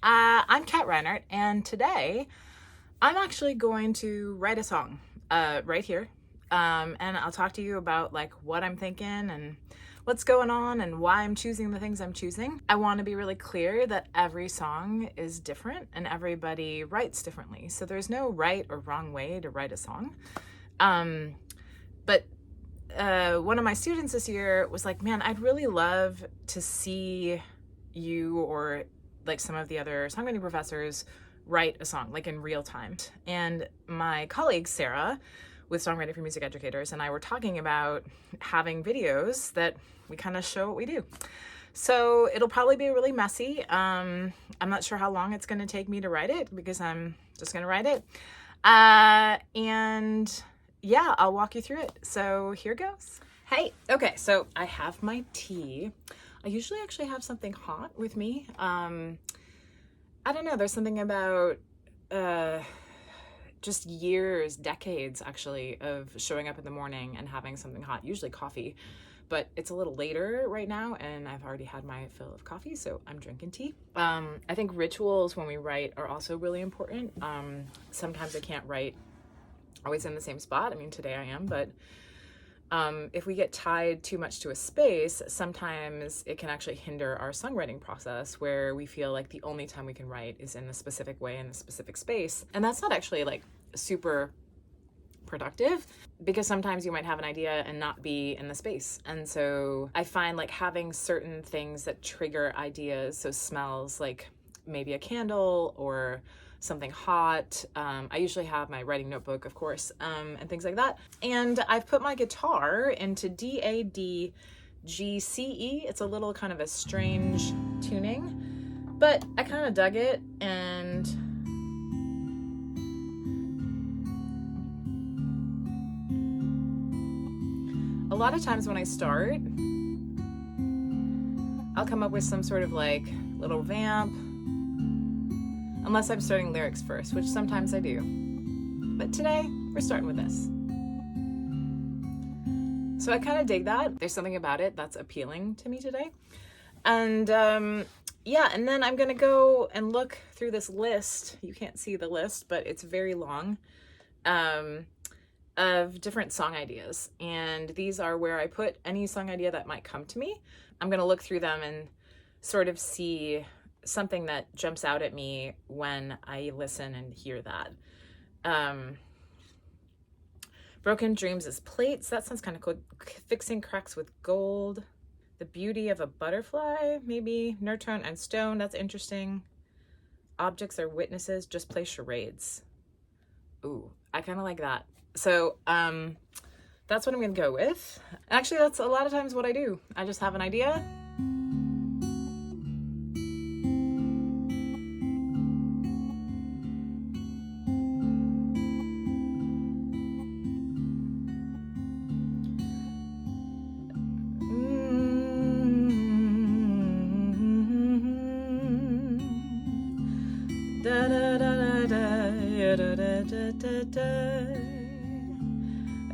I'm Kat Reinert, and today I'm actually going to write a song right here. And I'll talk to you about like what I'm thinking and what's going on and why I'm choosing the things I'm choosing. I want to be really clear that every song is different and everybody writes differently. So there's no right or wrong way to write a song. But one of my students this year was like, man, I'd really love to see you or like some of the other songwriting professors write a song like in real time. And my colleague Sarah with Songwriting for Music Educators and I were talking about having videos that we kind of show what we do. So it'll probably be really messy. I'm not sure how long it's going to take me to write it because I'm just going to write it. And yeah, I'll walk you through it. So here goes. Hey, okay, so I have my tea. I usually actually have something hot with me. I don't know, there's something about just years, decades actually, of showing up in the morning and having something hot, usually coffee. But it's a little later right now and I've already had my fill of coffee, so I'm drinking tea. I think rituals when we write are also really important. Sometimes I can't write always in the same spot. I mean, today I am, but if we get tied too much to a space, sometimes it can actually hinder our songwriting process where we feel like the only time we can write is in a specific way in a specific space. And that's not actually like super productive because sometimes you might have an idea and not be in the space. And so I find like having certain things that trigger ideas, so smells like maybe a candle or something hot. I usually have my writing notebook, of course, and things like that. And I've put my guitar into D-A-D-G-C-E. It's a little kind of a strange tuning, but I kind of dug it. And a lot of times when I start, I'll come up with some sort of like little vamp, unless I'm starting lyrics first, which sometimes I do. But today, we're starting with this. So I kind of dig that. There's something about it that's appealing to me today. And yeah, and then I'm gonna go and look through this list. You can't see the list, but it's very long, of different song ideas. And these are where I put any song idea that might come to me. I'm gonna look through them and sort of see something that jumps out at me when I listen and hear that. Broken dreams as plates. That sounds kind of cool. Fixing cracks with gold. The beauty of a butterfly, maybe. Nerd tone and stone. That's interesting. Objects are witnesses. Just play charades. Ooh, I kind of like that. So that's what I'm gonna go with. Actually, that's a lot of times what I do. I just have an idea. Da, da, da, da, da, da, da, da, da.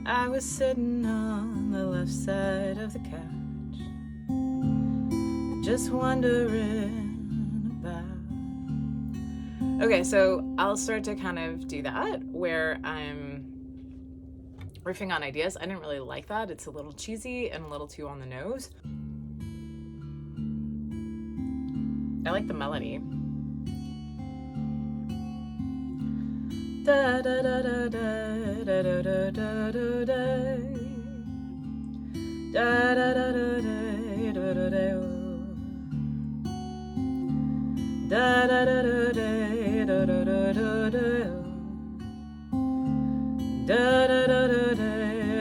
I was sitting on the left side of the couch, just wondering about. Okay, so I'll start to kind of do that where I'm riffing on ideas. I didn't really like that. It's a little cheesy and a little too on the nose. I like the melody. Da da da da da da da da da da da da da da da da da da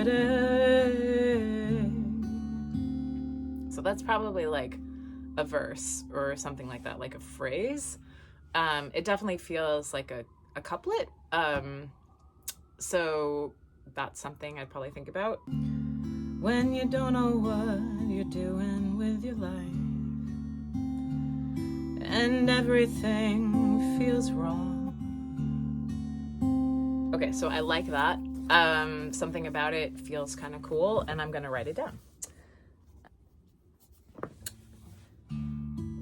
da. So that's probably like a verse or something like that, like a phrase. It definitely feels like a couplet. So that's something I'd probably think about. When you don't know what you're doing with your life and everything feels wrong. Okay, so I like that. Something about it feels kind of cool and I'm gonna write it down.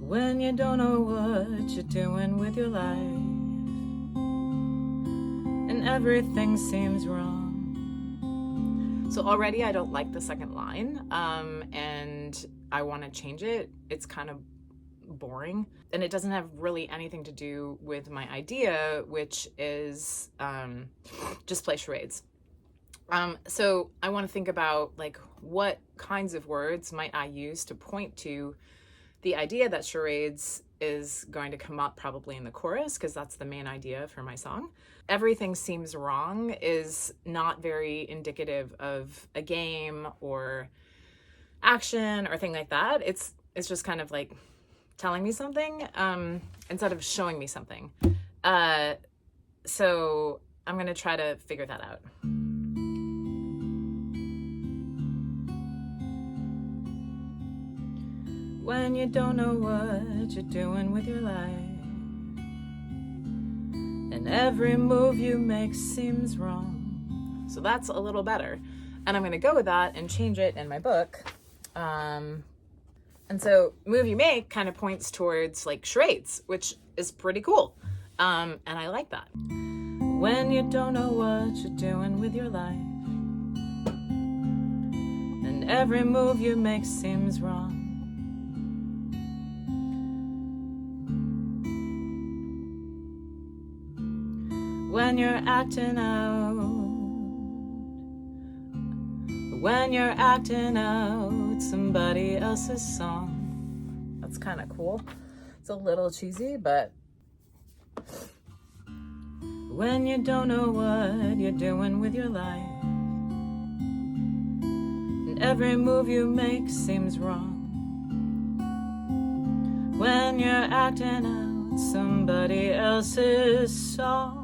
when you don't know what you're doing with your life, and everything seems wrong. So already I don't like the second line, and I want to change it. It's kind of boring, and it doesn't have really anything to do with my idea, which is just play charades. So I want to think about like what kinds of words might I use to point to the idea that charades is going to come up probably in the chorus, because that's the main idea for my song. Everything seems wrong is not very indicative of a game or action or thing like that. It's just kind of like telling me something instead of showing me something. So I'm going to try to figure that out. When you don't know what you're doing with your life, and every move you make seems wrong. So that's a little better. And I'm going to go with that and change it in my book. And so move you make kind of points towards like charades, which is pretty cool. And I like that. When you don't know what you're doing with your life, and every move you make seems wrong. When you're acting out, when you're acting out somebody else's song. That's kind of cool. It's a little cheesy, but when you don't know what you're doing with your life, and every move you make seems wrong. When you're acting out somebody else's song.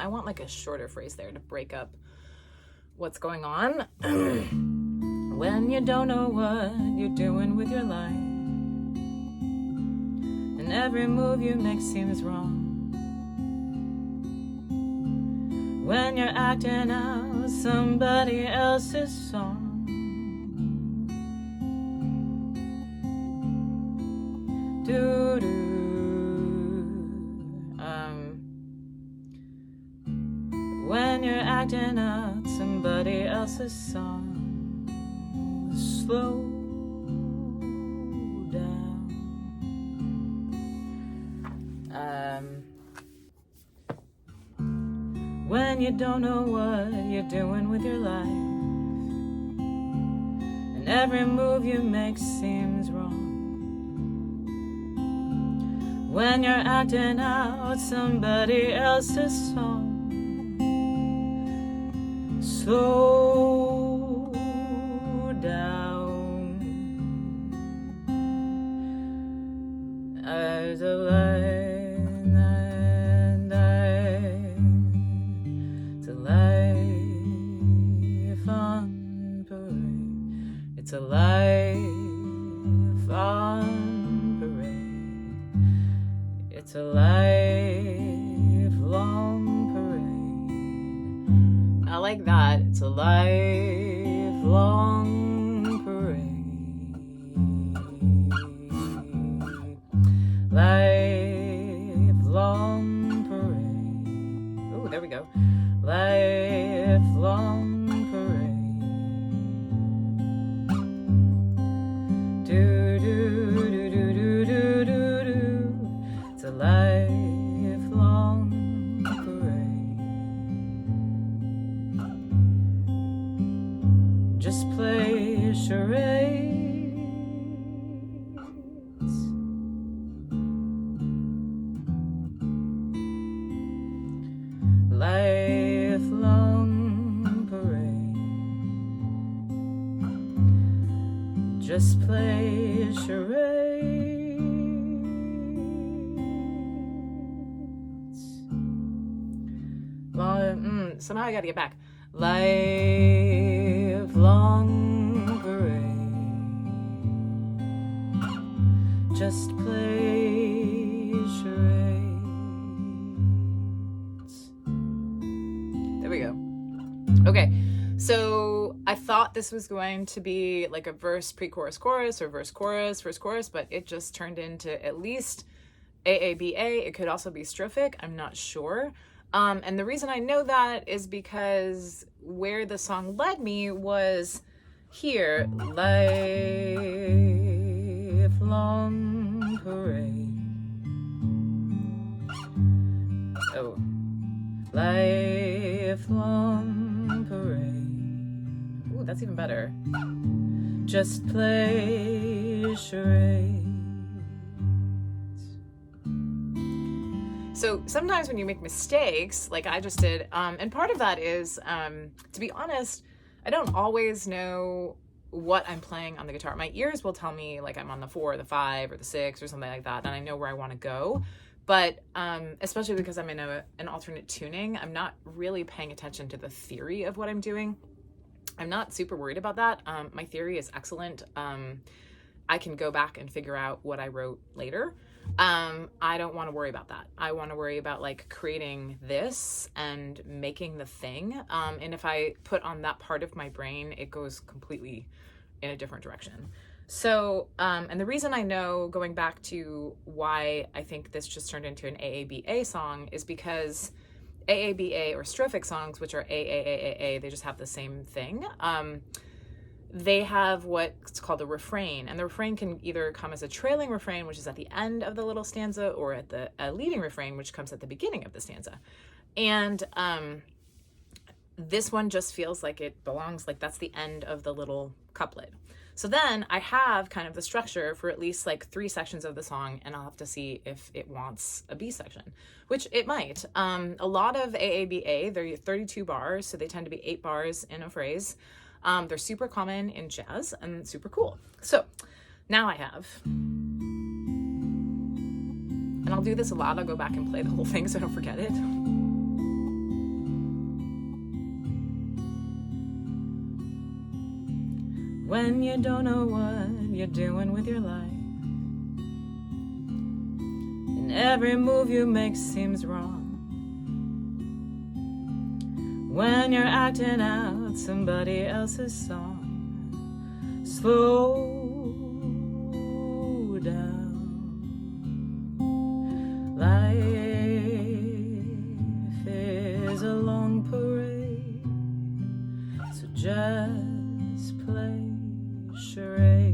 I want like a shorter phrase there to break up what's going on. When you don't know what you're doing with your life, and every move you make seems wrong. When you're acting out somebody else's song. When you're acting out somebody else's song, slow down. When you don't know what you're doing with your life, and every move you make seems wrong. When you're acting out somebody else's song, slow down. As a light, it's a life on parade. It's a life on parade. It's a lifelong parade. I like that. It's a lifelong parade. Lifelong parade. Oh, there we go. Lifelong parade. Do do do do do do do do. It's a lifelong parade. Just play charades. Lifelong parade. Just play charades. Well, somehow I gotta get back. Lifelong parade. Just play charades. There we go. Okay, so this was going to be like a verse, pre-chorus, chorus, or verse, chorus, verse, chorus, but it just turned into at least AABA. It could also be strophic. I'm not sure. And the reason I know that is because where the song led me was here. Lifelong parade. Oh. Lifelong parade. Ooh, that's even better. Just play charades. So sometimes when you make mistakes, like I just did, and part of that is, to be honest, I don't always know what I'm playing on the guitar. My ears will tell me like I'm on the 4 or the 5 or the 6 or something like that, and I know where I want to go. But especially because I'm in an alternate tuning, I'm not really paying attention to the theory of what I'm doing. I'm not super worried about that. My theory is excellent. I can go back and figure out what I wrote later. I don't want to worry about that. I want to worry about like creating this and making the thing. And if I put on that part of my brain, it goes completely in a different direction. So, and the reason I know, going back to why I think this just turned into an AABA song, is because AABA, or strophic songs, which are AAAAA, they just have the same thing. They have what's called a refrain, and the refrain can either come as a trailing refrain, which is at the end of the little stanza, or at a leading refrain, which comes at the beginning of the stanza. And this one just feels like it belongs, like that's the end of the little couplet. So then I have kind of the structure for at least like 3 sections of the song, and I'll have to see if it wants a B section, which it might. A lot of AABA, they're 32 bars, so they tend to be 8 bars in a phrase. They're super common in jazz and super cool. So now I have, and I'll do this a lot. I'll go back and play the whole thing so I don't forget it. When you don't know what you're doing with your life, and every move you make seems wrong. When you're acting out somebody else's song, slow down. Life is a long parade, so just play charades.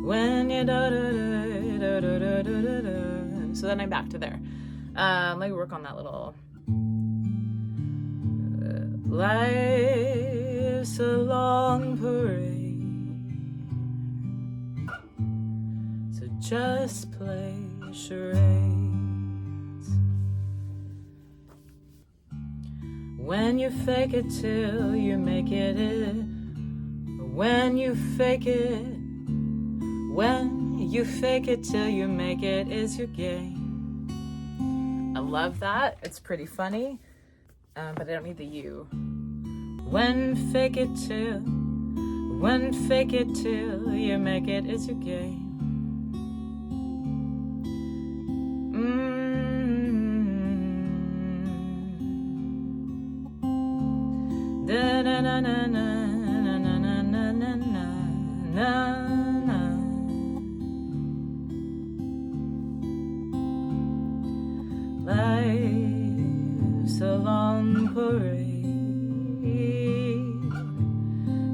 When you so then I'm back to there. Let me work on that little. Life's a long parade, so just play charades. When you fake it till you make it, when you fake it till you make it is your game. I love that. It's pretty funny, but I don't need the you. When fake it till you make it is your game. Da na na na na na na na na na na. Life's a long parade,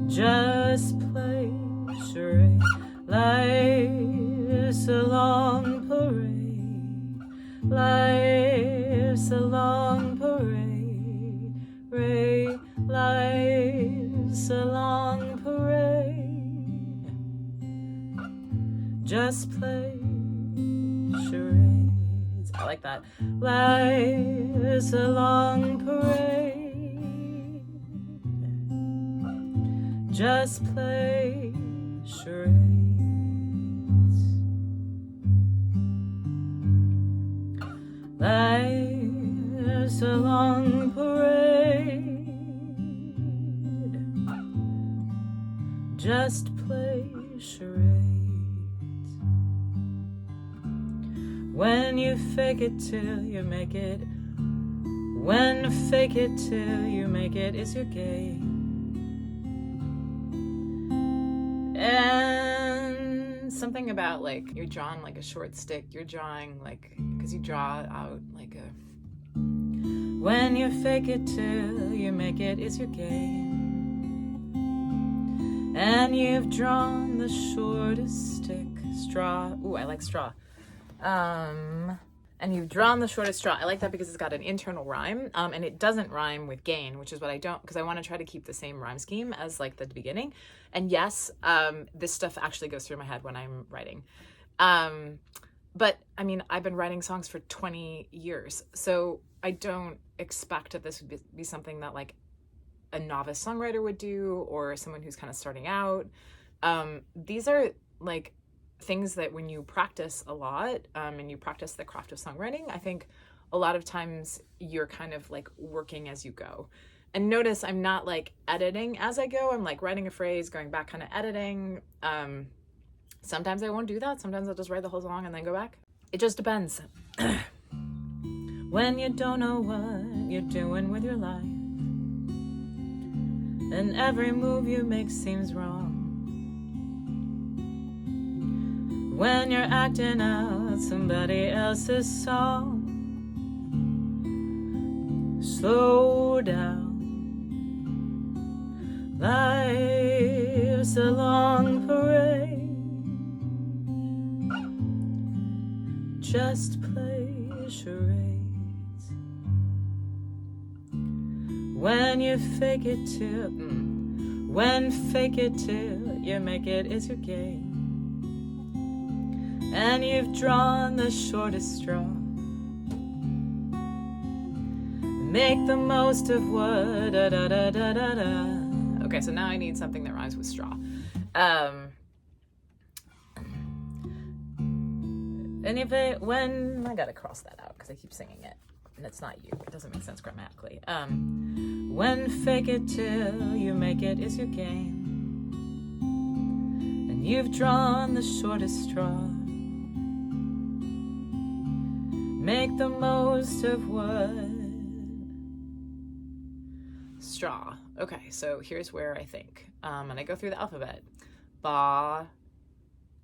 just play charade. Life's a long parade, life's a long parade, life's a long parade, just play charades. I like that. Life's a long parade, just play charades. Life's a long parade, just play charades. When you fake it till you make it, When fake it till you make it is your game. And something about like you're drawing like a short stick, you're drawing like, because you draw out like a, when you fake it till you make it is your game. And you've drawn the shortest stick, straw. Ooh, I like straw. And you've drawn the shortest straw. I like that because it's got an internal rhyme, and it doesn't rhyme with gain, which is what I don't, because I want to try to keep the same rhyme scheme as like the beginning. And yes, this stuff actually goes through my head when I'm writing. But I mean, I've been writing songs for 20 years, so I don't expect that this would be something that like a novice songwriter would do, or someone who's kind of starting out. These are like things that when you practice a lot, and you practice the craft of songwriting, I think a lot of times you're kind of like working as you go. And notice I'm not like editing as I go. I'm like writing a phrase, going back, kind of editing. Sometimes I won't do that. Sometimes I'll just write the whole song and then go back. It just depends. When you don't know what you're doing with your life, and every move you make seems wrong, when you're acting out somebody else's song, slow down. Life's a long parade. Just play charades. When you fake it till, when fake it till you make it is your game. And you've drawn the shortest straw. Make the most of what da da da da da da. Okay, so now I need something that rhymes with straw. And if it, when, I gotta cross that out because I keep singing it and it's not you. It doesn't make sense grammatically. When fake it till you make it is your game. And you've drawn the shortest straw. Make the most of what? Straw. Okay, so here's where I think. And I go through the alphabet. Ba,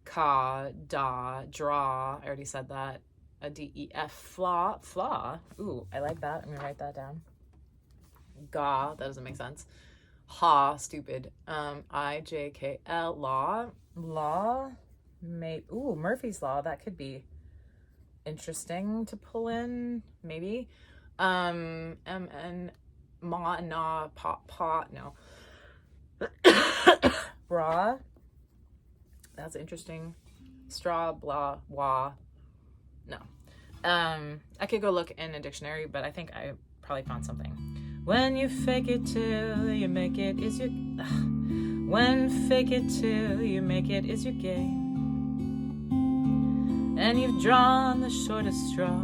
ka, da, draw. I already said that. A D, E, F, flaw. Flaw. Ooh, I like that. I'm gonna write that down. Ga, that doesn't make sense. Ha, stupid. I, J, K, L, law. Law. Ooh, Murphy's Law. That could be interesting to pull in, maybe. And ma, na, pa, no. Bra. That's interesting. Straw, blah, wah. No. I could go look in a dictionary, but I think I probably found something. When you fake it till you make it is your... When fake it till you make it is your game. And you've drawn the shortest straw.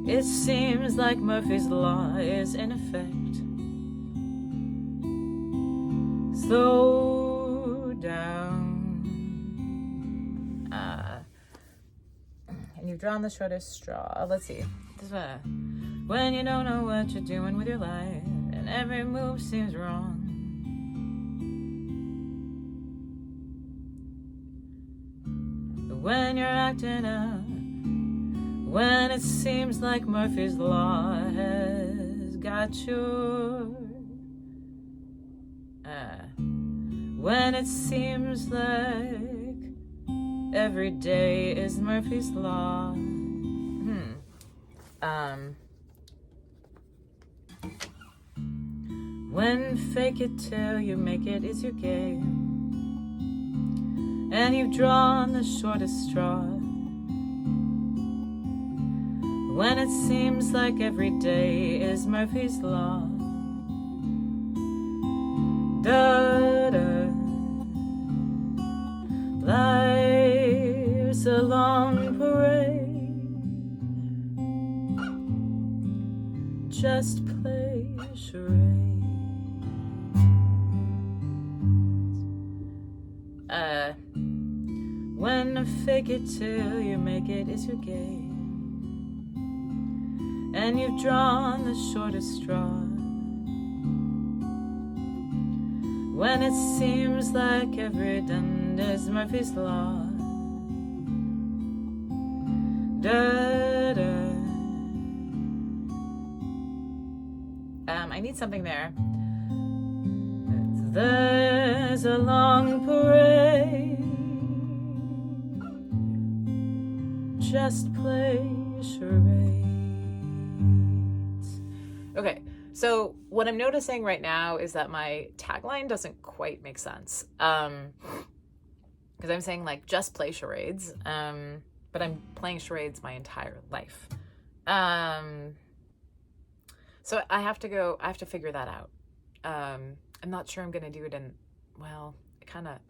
It seems like Murphy's Law is in effect. Slow down. And you've drawn the shortest straw. Let's see. When you don't know what you're doing with your life, and every move seems wrong. When you're acting out, when it seems like Murphy's Law has got your... when it seems like every day is Murphy's Law. When fake it till you make it is your game. And you've drawn the shortest straw. When it seems like every day is Murphy's Law. Da-da. Life's a long parade. Just play charades. When fake it till you make it is your game. and you've drawn the shortest straw. When it seems like every done is Murphy's Law. Da, da. I need something there. There's a long parade. Just play charades. Okay, so what I'm noticing right now is that my tagline doesn't quite make sense. Because I'm saying like just play charades, but I'm playing charades my entire life. So I have to figure that out. I'm not sure I'm gonna do it in, well,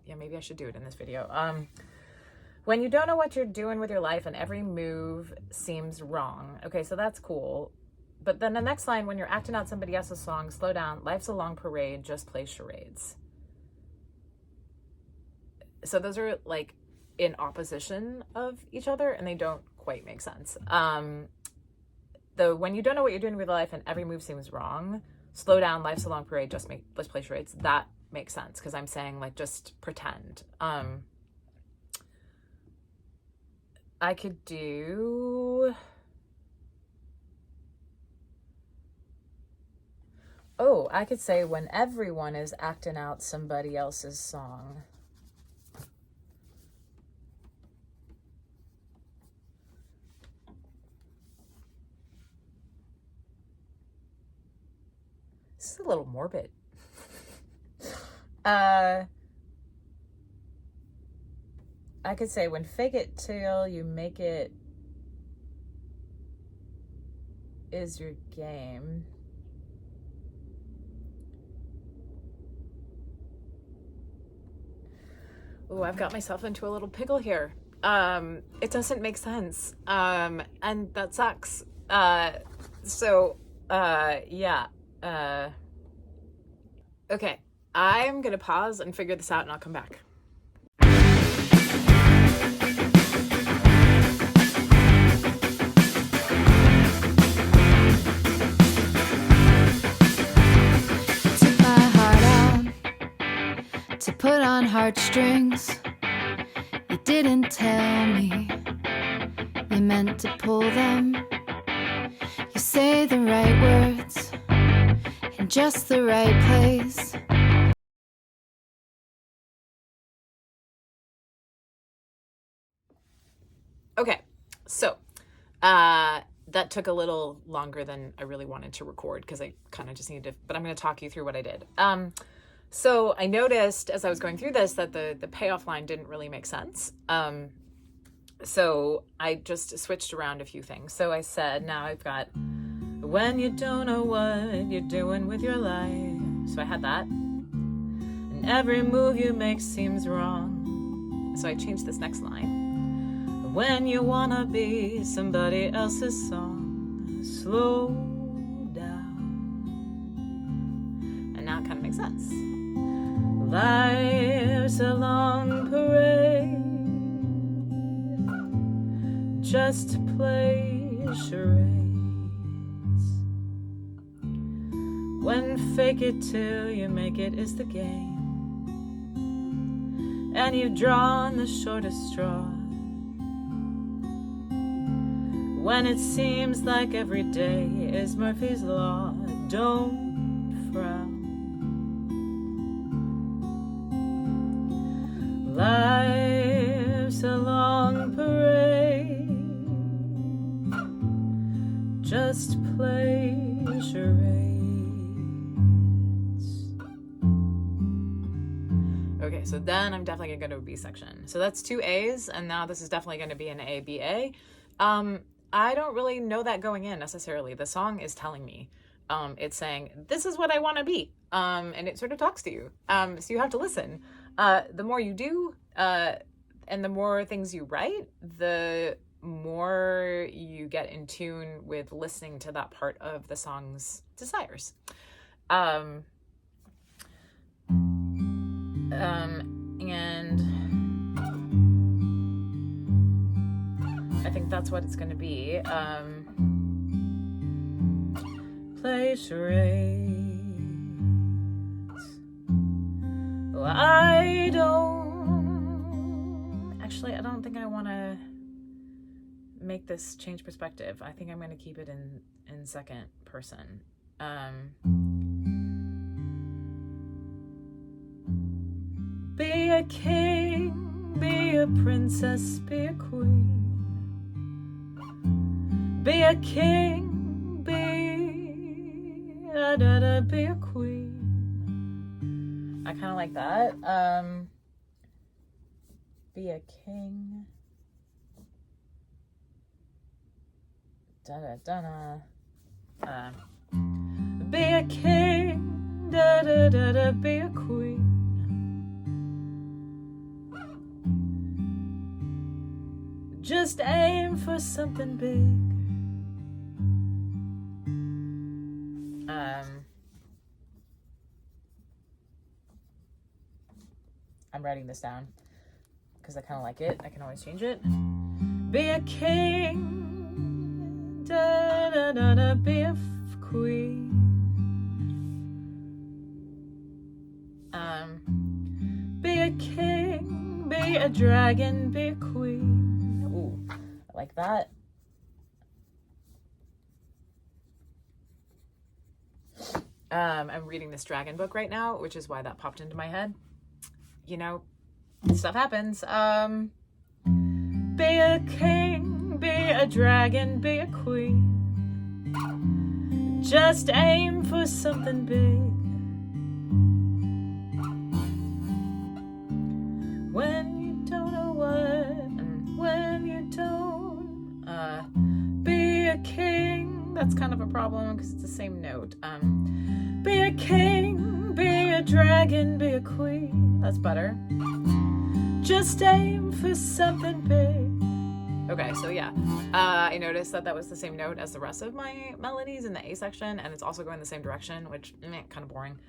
maybe I should do it in this video. When you don't know what you're doing with your life and every move seems wrong. Okay, so that's cool. But then the next line, when you're acting out somebody else's song, slow down, life's a long parade, just play charades. So those are like in opposition of each other and they don't quite make sense. When you don't know what you're doing with your life and every move seems wrong, slow down, life's a long parade, let's play charades. That makes sense because I'm saying like just pretend. I could do... Oh, I could say when everyone is acting out somebody else's song. This is a little morbid. I could say when fake it till you make it is your game. Oh, I've got myself into a little pickle here. It doesn't make sense. And that sucks. Yeah. Okay, I'm gonna pause and figure this out and I'll come back. Took my heart out to put on heartstrings. You didn't tell me you meant to pull them. You say the right words in just the right place. Okay, so that took a little longer than I really wanted to record because I kind of just needed to, but I'm going to talk you through what I did. So I noticed as I was going through this that the payoff line didn't really make sense. So I just switched around a few things. So I said, now I've got, when you don't know what you're doing with your life. So I had that. And every move you make seems wrong. So I changed this next line. When you wanna be somebody else's song, slow down. And now it kind of makes sense. Life's a long parade. Just play charades. When fake it till you make it is the game, and you've drawn the shortest straw. When it seems like every day is Murphy's Law, don't frown. Life's a long parade. Just play charades. Okay, so then I'm definitely gonna go to a B section. So that's 2 A's, and now this is definitely gonna be an A, B, A. I don't really know that going in necessarily. The song is telling me. It's saying, this is what I want to be. And it sort of talks to you. So you have to listen. The more you do, and the more things you write, the more you get in tune with listening to that part of the song's desires. And I think that's what it's going to be. play charades. Well, I don't think I want to make this change perspective. I think I'm going to keep it in second person. Be a king, be a princess, be a queen. Be a king, be a queen. I kind of like that. Be a king. Be a king, be a queen. Just aim for something big. I'm writing this down because I kind of like it. I can always change it. Be a king, be a queen. Be a king, be a dragon, be a queen. Ooh, I like that. I'm reading this dragon book right now, which is why that popped into my head. You know, stuff happens. Be a king, be a dragon, be a queen. Just aim for something big. When you don't know what, and when you don't, be a king. That's kind of a problem because it's the same note. Be a king, be a dragon, be a queen. That's better. Just aim for something big. Okay, so yeah, I noticed that was the same note as the rest of my melodies in the A section, and it's also going the same direction, which kind of boring.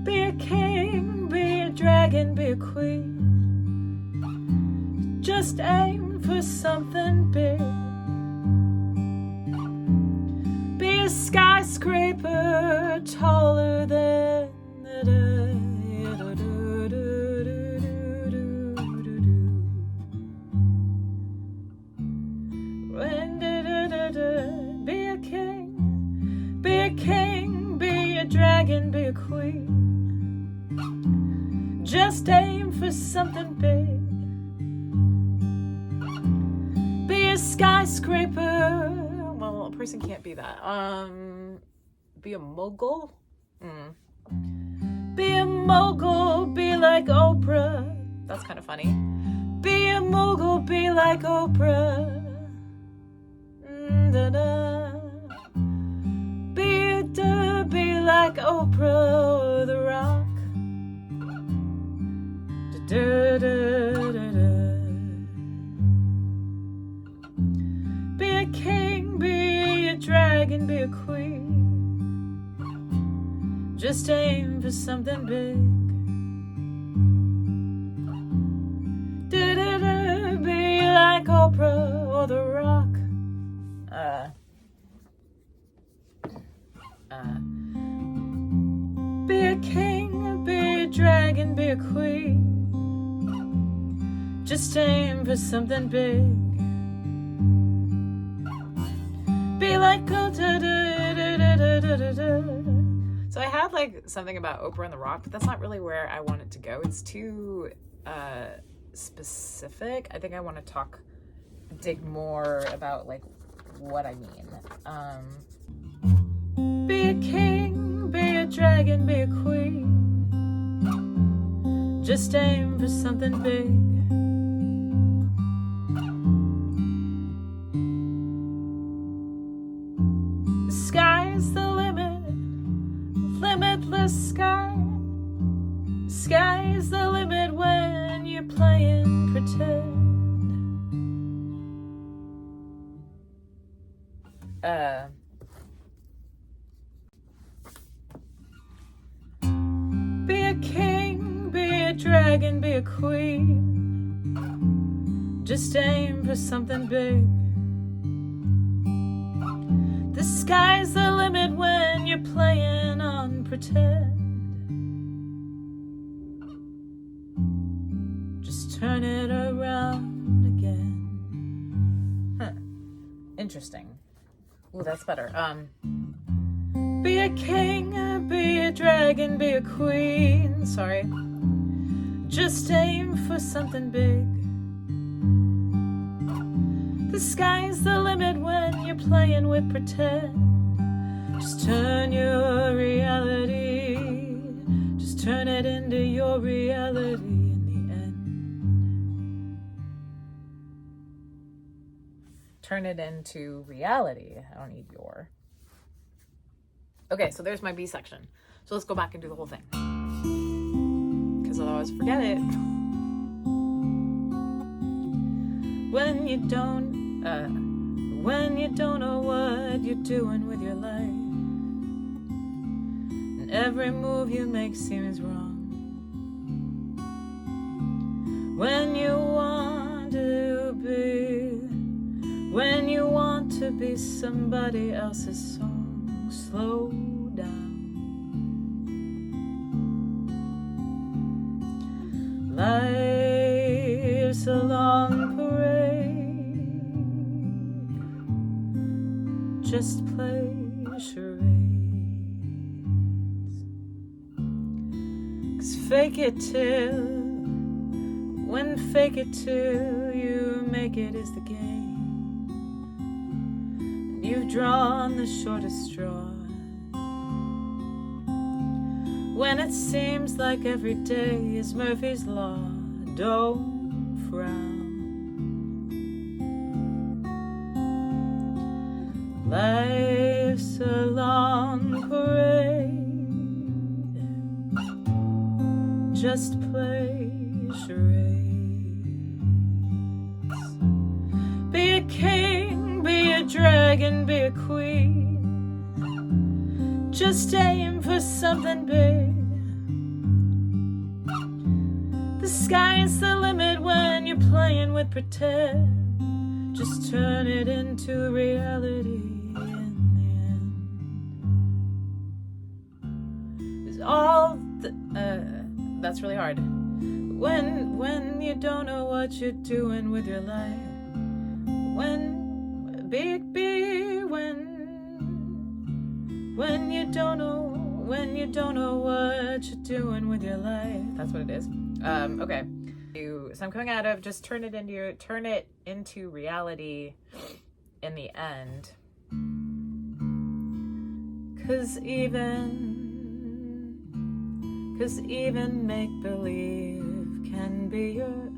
Be a king, be a dragon, be a queen. Just aim for something big. Be a skyscraper taller than Be a king, be a king, be a dragon, be a queen. Just aim for something big. Be a skyscraper. Well, a person can't be that. Be a mogul. Be a mogul, be like Oprah. That's kind of funny. Be a mogul, be like Oprah. Be like Oprah or The Rock. Be a king, be a dragon, be a queen. Just aim for something big. Be like Oprah or The Rock. Be a king, be a dragon, be a queen. Just aim for something big. Be like So I had like something about Oprah and The Rock, but that's not really where I want it to go. It's too specific. I think I want to dig more about like what I mean. Be a king, be a dragon, be a queen. Just aim for something big. The sky's the limit, limitless sky. The sky's the limit when you're playing pretend. Be a king, be a dragon, be a queen. Just aim for something big. The sky's the limit. limit when you're playing on pretend. Just turn it around again. Huh. Interesting. Ooh, that's better. Be a king, be a dragon, be a queen. Sorry. Just aim for something big. The sky's the limit when you're playing with pretend. Just turn your reality. Just turn it into your reality in the end. Turn it into reality. I don't need your. Okay, so there's my B section. So let's go back and do the whole thing. Because otherwise forget it. When you don't know what you're doing with your life, and every move you make seems wrong. When you want to be somebody else's song, slow down. Life's a long parade. Just play charades. 'Cause fake it till you make it is the game. And you've drawn the shortest straw. When it seems like every day is Murphy's Law, don't frown. Life's a long parade. Just play charades. Be a king, be a dragon, be a queen. Just aim for something big. The sky's the limit when you're playing with pretend. Just turn it into reality in the end. It's all that's really hard. When you don't know what you're doing with your life. When you don't know what you're doing with your life. That's what it is. Okay. So I'm coming out of just turn it into reality in the end. 'Cause even make-believe can be your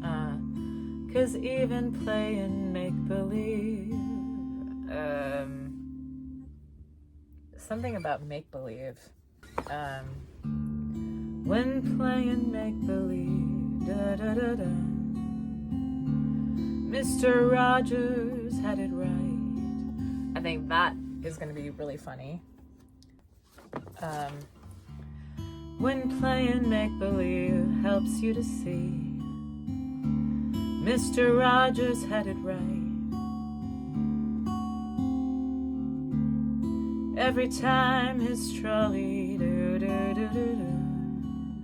'cause even playing make-believe something about make-believe. When playing make-believe, da da da da. Mr. Rogers had it right. I think that is going to be really funny. When playing make-believe helps you to see, Mr. Rogers had it right. Every time his trolley,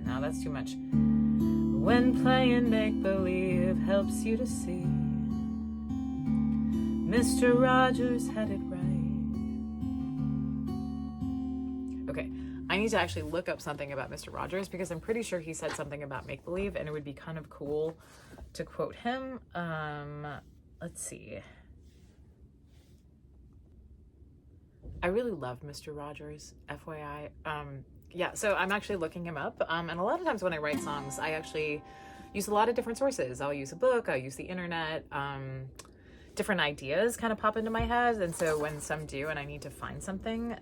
no, that's too much. When playing make-believe helps you to see, Mr. Rogers had it right. Okay, I need to actually look up something about Mr. Rogers because I'm pretty sure he said something about make-believe and it would be kind of cool to quote him. Let's see. I really love Mr. Rogers, FYI. Yeah, so I'm actually looking him up. And a lot of times when I write songs, I actually use a lot of different sources. I'll use a book, I'll use the internet, different ideas kind of pop into my head. And so when some do and I need to find something,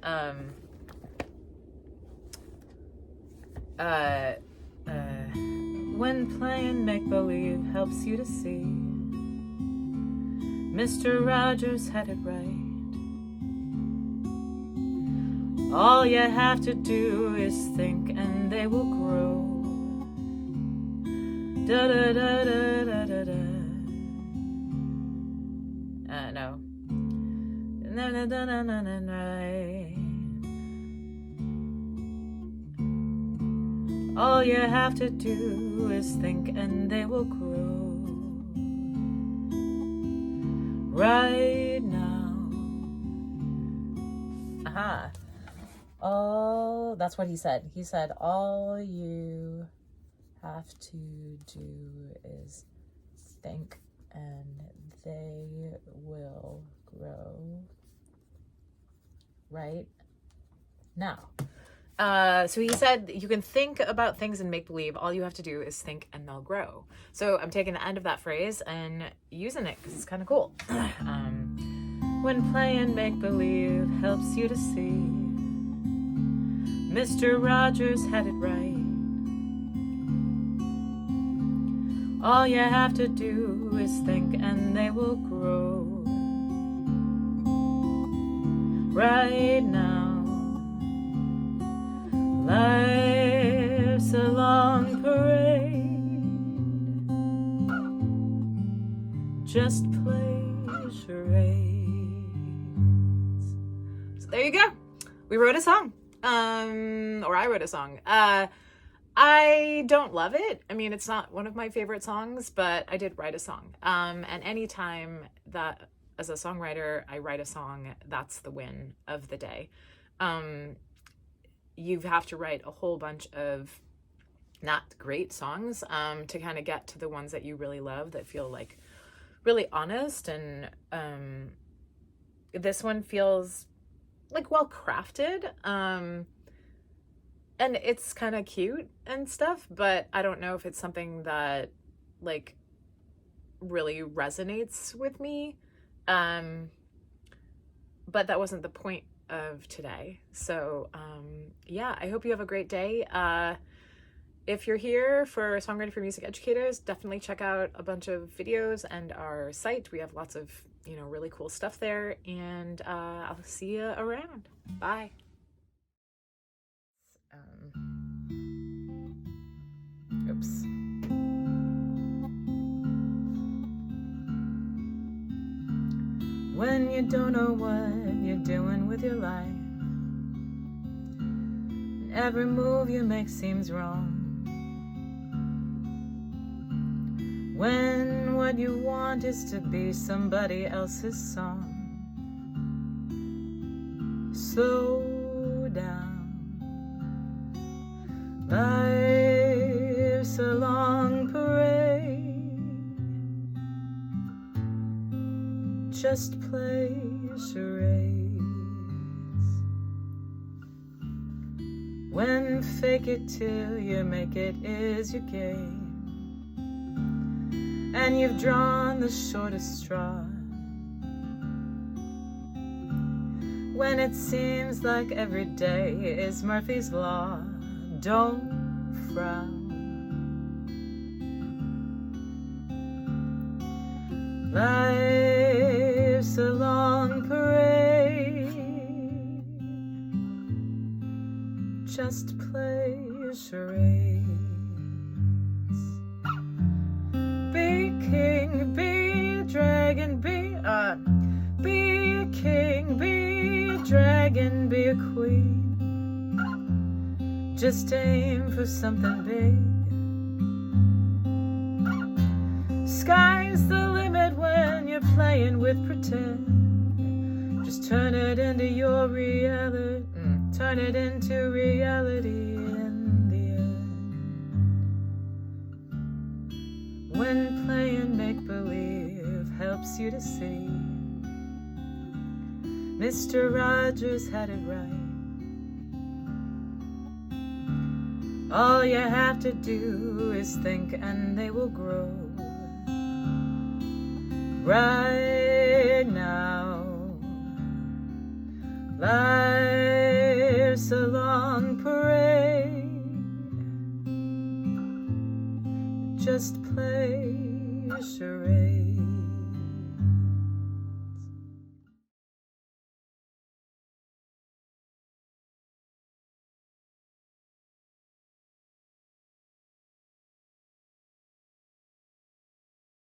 when playing make-believe helps you to see, Mr. Rogers had it right. All you have to do is think and they will grow. Da da da da da da da. No. Na na na na na na. All you have to do is think and they will grow right now. Aha. Oh, that's what he said. He said, all you have to do is think and they will grow right now. So he said you can think about things and make believe. All you have to do is think and they'll grow. So I'm taking the end of that phrase and using it because it's kind of cool. When playing make believe helps you to see, Mr. Rogers had it right. All you have to do is think and they will grow right now. Life's a long parade. Just play charades. So there you go. We wrote a song. Or I wrote a song. I don't love it. I mean, it's not one of my favorite songs, but I did write a song. And anytime that as a songwriter, I write a song, that's the win of the day. You have to write a whole bunch of not great songs to kind of get to the ones that you really love, that feel like really honest. And this one feels like well crafted. And it's kind of cute and stuff, but I don't know if it's something that like really resonates with me. But that wasn't the point of today. So yeah, I hope you have a great day. If you're here for Songwriting for Music Educators, definitely check out a bunch of videos and our site. We have lots of, really cool stuff there, and I'll see you around. Bye. Oops. When you don't know what you're doing with your life, and every move you make seems wrong, when what you want is to be somebody else's song, slow down. Life's a long parade. Just play charades. When fake it till you make it is your game, and you've drawn the shortest straw, when it seems like every day is Murphy's Law, don't frown. Life's a long parade. Just play charades. Be king, be dragon, be a king, be a dragon, be a queen. Just aim for something big. Sky's the limit when you're playing with pretend. Just turn it into your reality. Turn it into reality in the end. When playing make-believe helps you to see, Mr. Rogers had it right. All you have to do is think and they will grow right now. Life's a long parade. Just play charades.